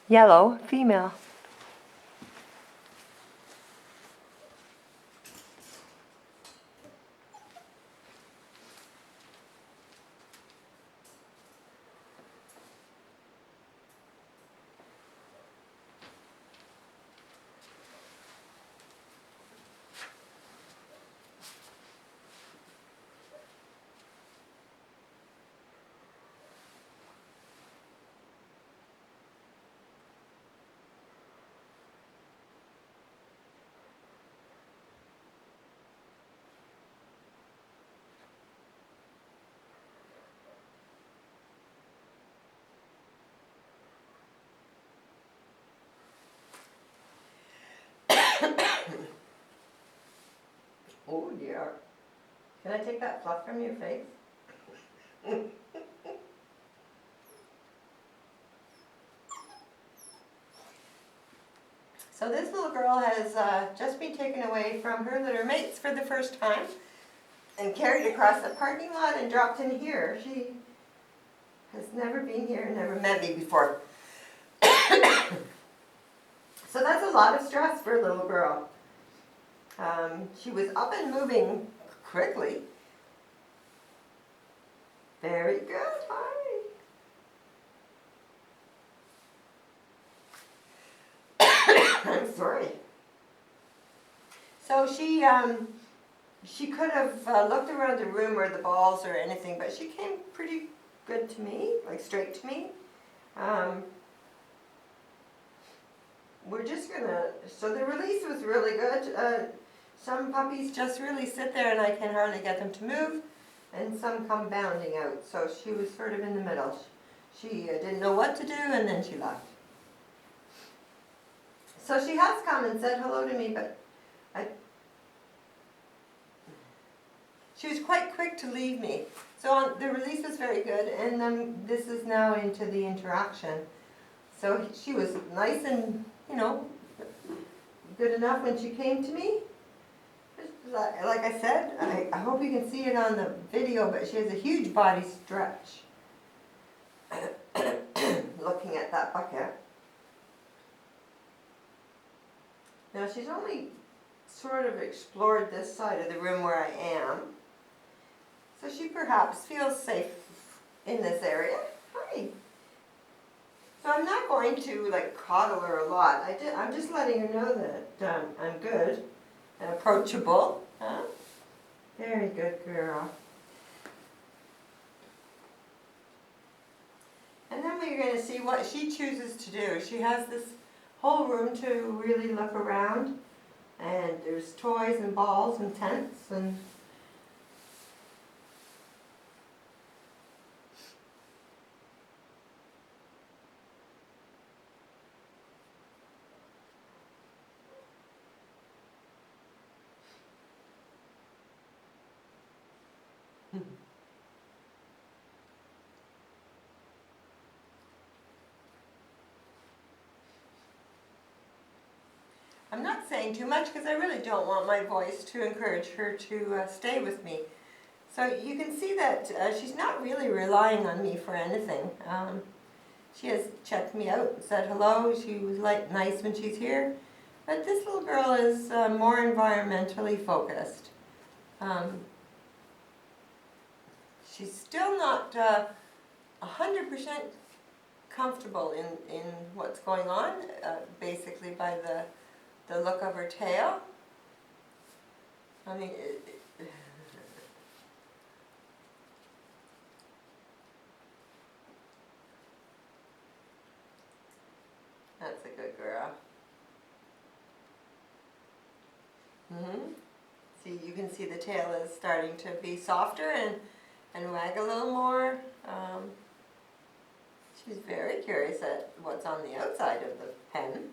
Yellow, female. Oh dear. Can I take that fluff from your face? So this little girl has just been taken away from her litter mates for the first time and carried across the parking lot and dropped in here. She has never been here, never met me before. So that's a lot of stress for a little girl. She was up and moving quickly. Very good, hi. I'm sorry. So she could have looked around the room or the balls or anything, but she came pretty good to me, like straight to me. We're just gonna, so the release was really good. Some puppies just really sit there and I can hardly get them to move, and some come bounding out. So she was sort of in the middle. She didn't know what to do, and then she left. So she has come and said hello to me, but she was quite quick to leave me. So the release was very good, and then this is now into the interaction. So she was nice and, good enough when she came to me. Like I said, I hope you can see it on the video, but she has a huge body stretch. Looking at that bucket. Now she's only sort of explored this side of the room where I am. So she perhaps feels safe in this area. Hi. So I'm not going to coddle her a lot. I'm just letting her know that I'm good and approachable. Huh? Very good girl. And then we're going to see what she chooses to do. She has this whole room to really look around. And there's toys and balls and tents and I'm not saying too much because I really don't want my voice to encourage her to stay with me. So you can see that she's not really relying on me for anything. She has checked me out and said hello. She was nice when she's here. But this little girl is more environmentally focused. She's still not 100% comfortable in what's going on, basically by the look of her tail. I mean, that's a good girl. See, you can see the tail is starting to be softer and wag a little more. She's very curious at what's on the outside of the pen.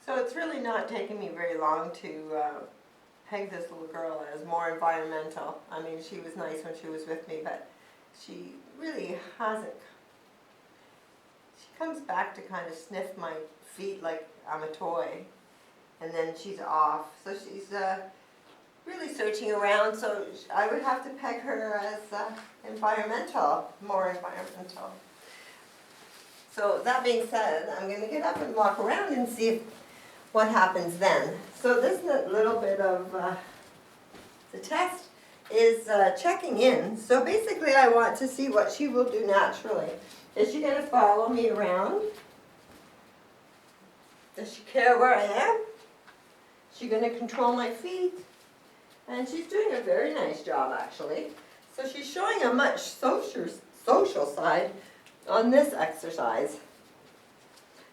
So it's really not taken me very long to peg this little girl as more environmental. I mean, she was nice when she was with me, but she really hasn't. She comes back to kind of sniff my feet like I'm a toy, and then she's off. So she's really searching around, so I would have to peg her as environmental, more environmental. So that being said, I'm going to get up and walk around and see what happens then. So this little bit of the test is checking in. So basically I want to see what she will do naturally. Is she going to follow me around? Does she care where I am? Is she going to control my feet? And she's doing a very nice job actually. So she's showing a much social side on this exercise.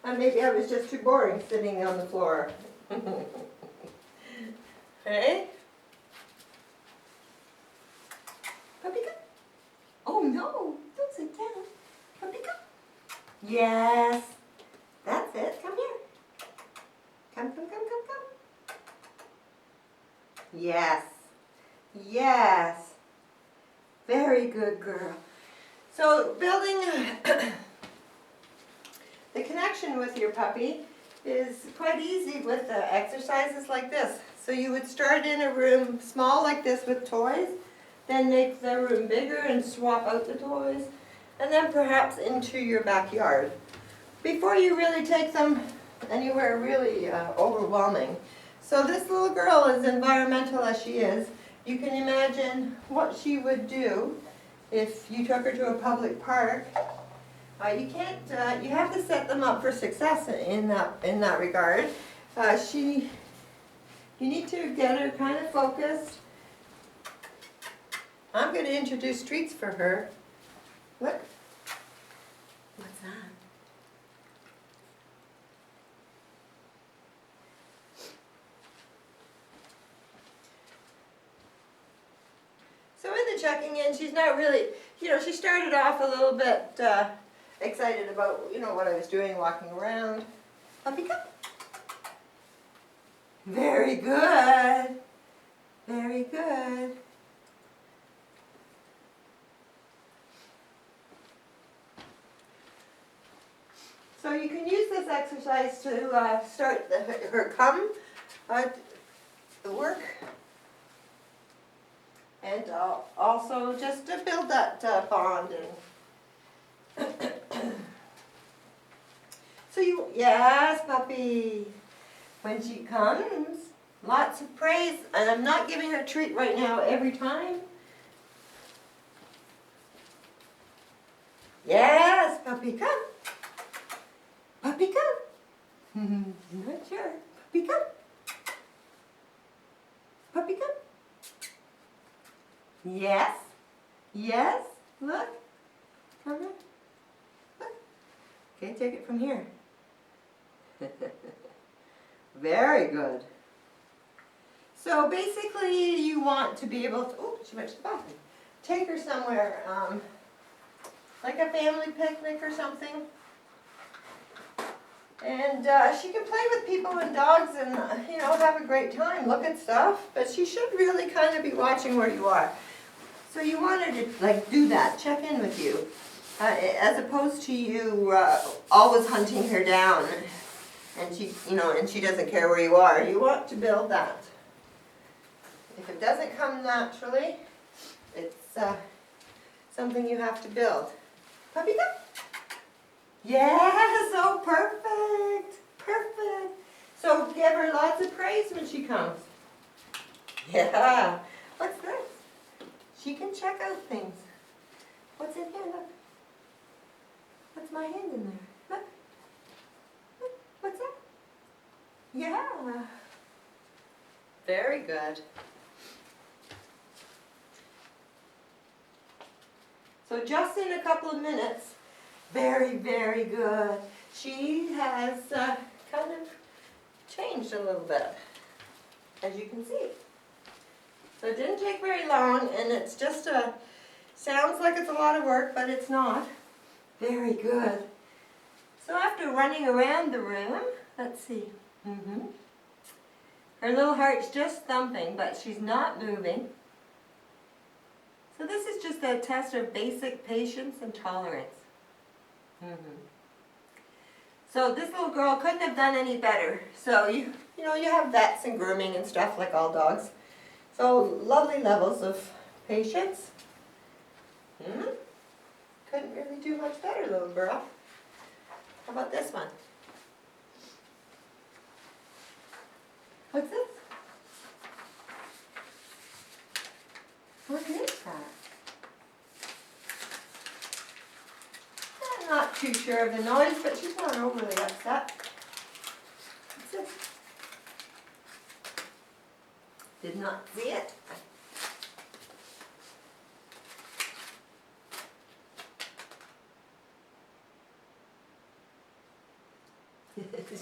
And maybe I was just too boring sitting on the floor. Hey? Puppy come. Oh no, don't sit down. Puppy come. Yes. That's it. Come here. Come. Yes. Yes. Very good girl. So building the connection with your puppy is quite easy with exercises like this. So you would start in a room small like this with toys, then make the room bigger and swap out the toys, and then perhaps into your backyard. Before you really take them anywhere really overwhelming. So this little girl, as environmental as she is, you can imagine what she would do if you took her to a public park. You can't. You have to set them up for success in that regard. You need to get her kind of focused. I'm going to introduce treats for her. Look. What's that? So in the checking in, she's not really, she started off a little bit excited about, what I was doing, walking around. Puppy come. Very good. Very good. So you can use this exercise to start her come work. And also just to build that bonding. So yes, puppy. When she comes, lots of praise. And I'm not giving her a treat right now every time. Yes, puppy, come. Puppy, come. Not sure. Puppy, come. Puppy, come. Yes. Yes. Look. Come here. Look. Okay, take it from here. Very good. So basically you want to be able to, oh, she went to the bathroom. Take her somewhere, like a family picnic or something. And she can play with people and dogs and, have a great time, look at stuff. But she should really kind of be watching where you are. So you want her to, do that, check in with you. As opposed to you always hunting her down. And she doesn't care where you are. You want to build that. If it doesn't come naturally, it's something you have to build. Puppy, come. Yes, oh, perfect. Perfect. So give her lots of praise when she comes. Yeah. What's this? She can check out things. What's in here? Look. What's my hand in there? Look. Look. What's that? Yeah. Very good. So just in a couple of minutes, very, very good. She has kind of changed a little bit, as you can see. So it didn't take very long, and it's just sounds like it's a lot of work, but it's not. Very good. So after running around the room, let's see. Mm-hmm. Her little heart's just thumping, but she's not moving. So this is just a test of basic patience and tolerance. Mm-hmm. So this little girl couldn't have done any better. So you have vets and grooming and stuff like all dogs. So lovely levels of patience. Hmm? Couldn't really do much better, little girl. How about this one? What's this? What is that? I'm not too sure of the noise, but she's not overly upset. What's this? Did not see it.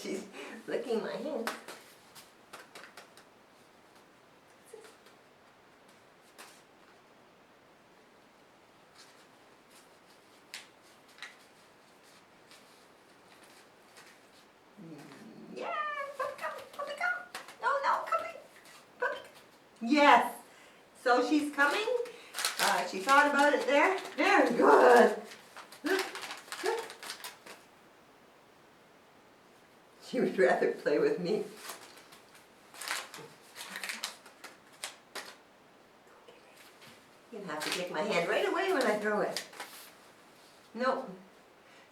She's licking my hand. Yeah, puppy come. No, puppy. Yes. So she's coming. She thought about it there. Very good. Look. She would rather play with me. You're gonna have to take my hand right away when I throw it. No.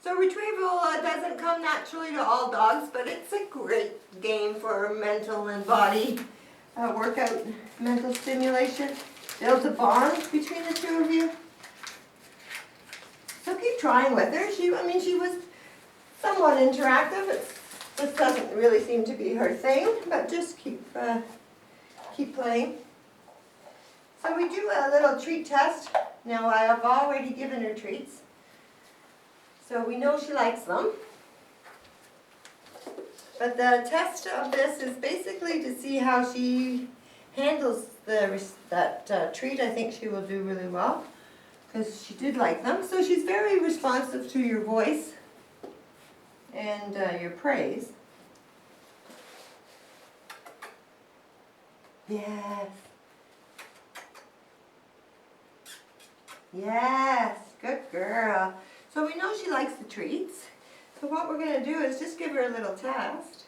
So retrieval doesn't come naturally to all dogs, but it's a great game for mental and body workout, mental stimulation. Builds a bond between the two of you. So keep trying with her. She was somewhat interactive. This doesn't really seem to be her thing, but just keep playing. So we do a little treat test. Now I have already given her treats, so we know she likes them. But the test of this is basically to see how she handles that treat. I think she will do really well because she did like them. So she's very responsive to your voice and your praise. Yes. Yes, good girl. So we know she likes the treats. So what we're going to do is just give her a little test.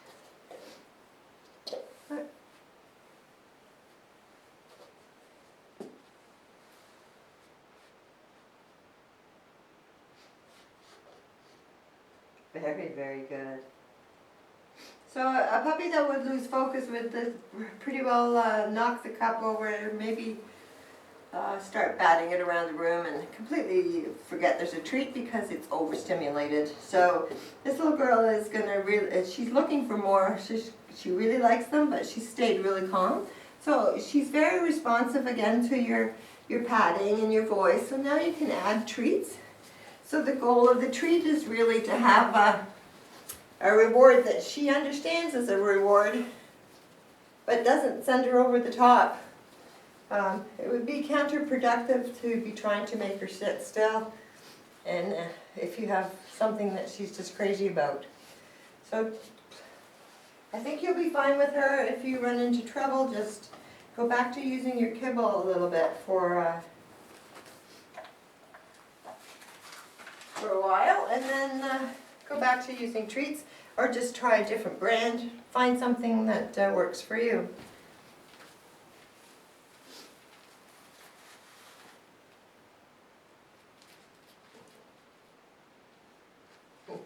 Very, very good. So a puppy that would lose focus would pretty well knock the cup over, maybe start batting it around the room and completely forget there's a treat because it's overstimulated. So this little girl is she's looking for more. She really likes them, but she stayed really calm. So she's very responsive again to your patting and your voice. So now you can add treats. So the goal of the treat is really to have a reward that she understands as a reward, but doesn't send her over the top. It would be counterproductive to be trying to make her sit still, and if you have something that she's just crazy about. So I think you'll be fine with her. If you run into trouble, just go back to using your kibble a little bit for a while, and then go back to using treats, or just try a different brand. Find something that works for you.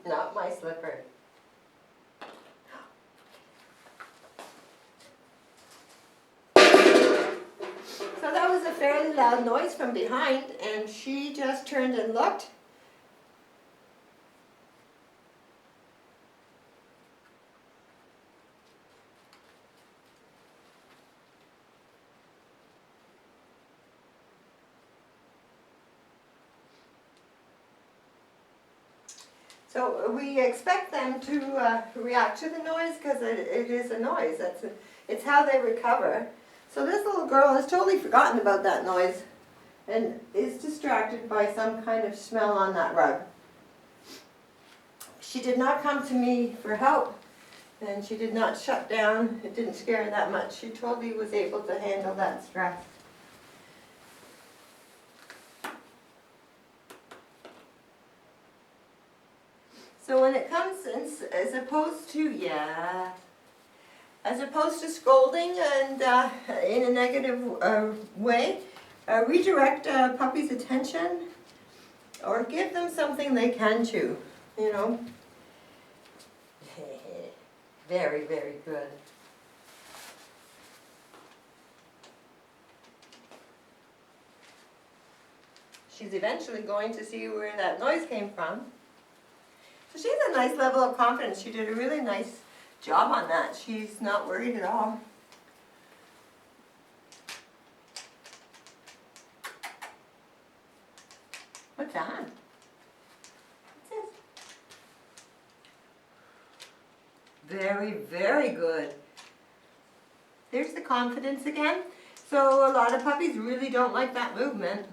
Not my slipper. So that was a fairly loud noise from behind, and she just turned and looked. So we expect them to react to the noise because it is a noise. It's how they recover. So this little girl has totally forgotten about that noise and is distracted by some kind of smell on that rug. She did not come to me for help. And she did not shut down. It didn't scare her that much. She totally was able to handle that stress. So when it comes, as opposed to scolding and in a negative way, redirect a puppy's attention or give them something they can chew, you know. Very, very good. She's eventually going to see where that noise came from. So she has a nice level of confidence. She did a really nice job on that. She's not worried at all. What's that? What's this? Very, very good. There's the confidence again. So a lot of puppies really don't like that movement.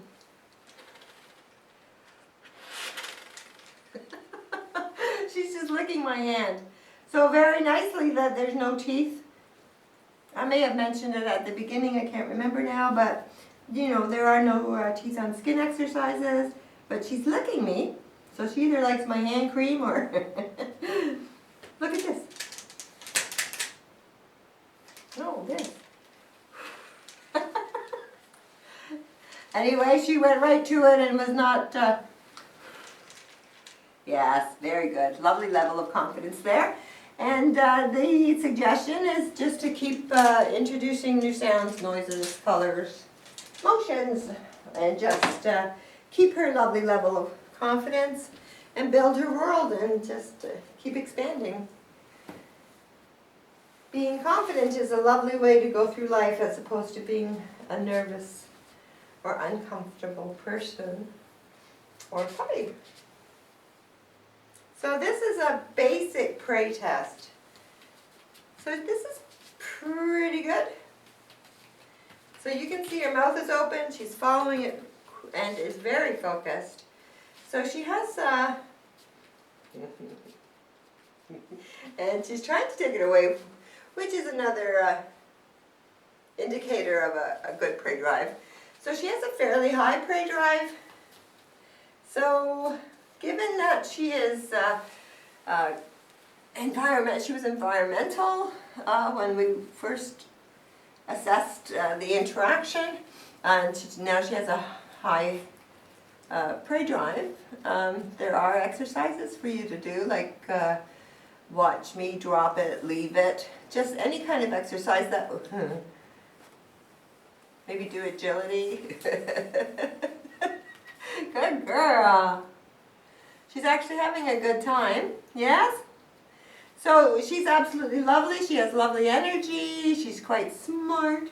She's just licking my hand. So very nicely that there's no teeth. I may have mentioned it at the beginning, I can't remember now, but you know, there are no teeth on skin exercises, but she's licking me. So she either likes my hand cream or look at this. No, this. Anyway, she went right to it and was not, yes, very good. Lovely level of confidence there. And the suggestion is just to keep introducing new sounds, noises, colors, motions, and just keep her lovely level of confidence and build her world and just keep expanding. Being confident is a lovely way to go through life as opposed to being a nervous or uncomfortable person or puppy. So this is a basic prey test. So this is pretty good. So you can see her mouth is open, she's following it and is very focused. So she has, and she's trying to take it away, which is another indicator of a good prey drive. So she has a fairly high prey drive. So given that she is she was environmental when we first assessed the interaction, and now she has a high prey drive. There are exercises for you to do, like watch me drop it, leave it, just any kind of exercise that maybe do agility. Good girl. She's actually having a good time, yes? So she's absolutely lovely. She has lovely energy. She's quite smart.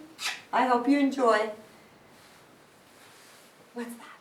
I hope you enjoy. What's that?